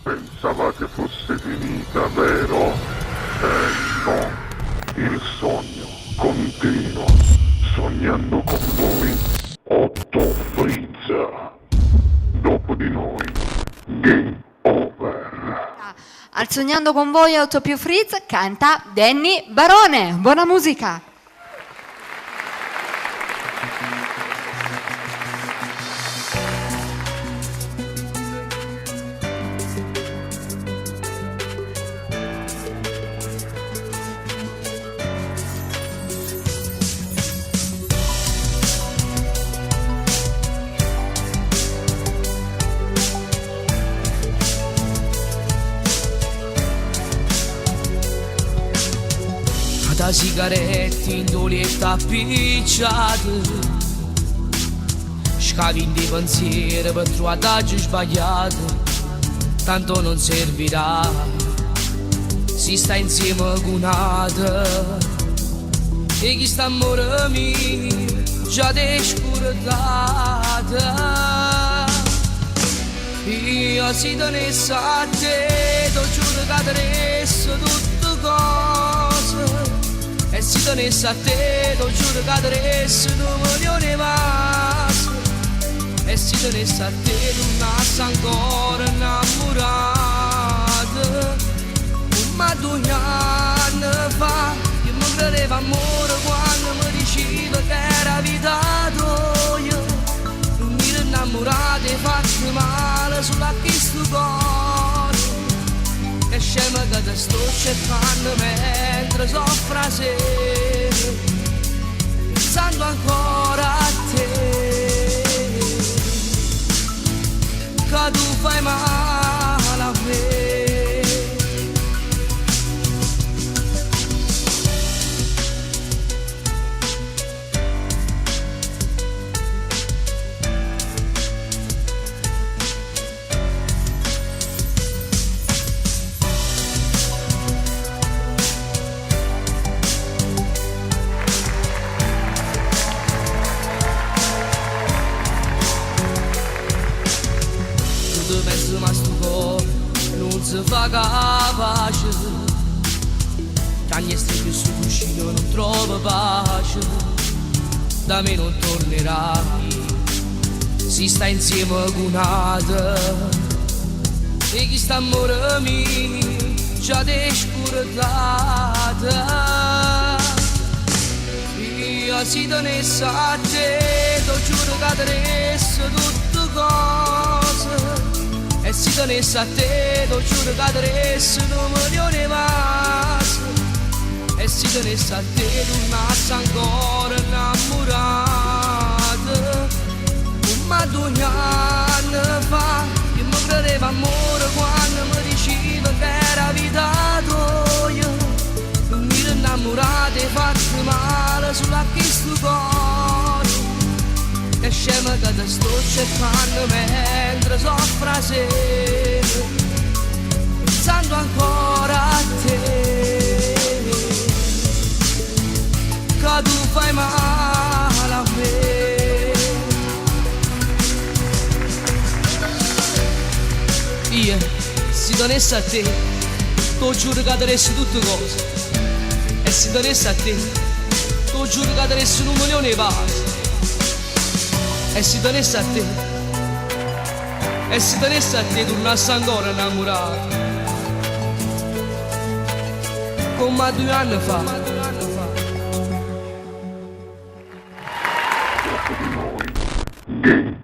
Pensavate fosse finita, vero? No, il sogno continua, sognando con voi, Otto Frizza. Dopo di noi, game over. Al Sognando con voi 8 più Frizz canta Danny Barone. Buona musica. Da sigaretti in doletta appicciate, scavi di pensieri per trovare sbagliate, tanto non servirà, si sta insieme con un'altra, e chi sta amore mio già te scordata. Io si tenesse a te, ti giuro che adesso tutte cose. E si tenesse a te, ti giuro che adesso non milione basta. E si tenesse a te, tu nasci ancora innamorata. Ma 2 anni fa, io mi credevo amore quando mi diceva che era vita tua. Non mi ero innamorata e fatto male sulla questo cuore. E scema che ti sto cercando mentre soffro a sera, pensando ancora a te, che tu fai male a me. Mezzo ma sto cuore non si fa capace, cagni e più sul cuscino non trovo pace, da me non tornerai, si sta insieme con un'altra, e chi sta amore mio già te scordata. Io si tenesse a te, ti giuro che adesso tutte cose. E si tenesse a te, ti giuro che adesso non milione basta. E si tenesse a te, tu nasci ancora innamorata. Ma 2 anni fa, io mi credevo amore quando mi diceva che era vita tua. Non mi ero innamorata e fatto male sulla questo cuore. E scema che ti sto cercando mentre soffro a sera, pensando ancora a te, che tu fai male a me. Io, si tenesse a te, ti giuro che adesso tutte cose. E si tenesse a te, ti giuro che adesso 1 milione di pace. E si tenesse a te, e si tenesse a te, tu nasci ancora innamorato, come 2 anni fa. Dopo di noi, game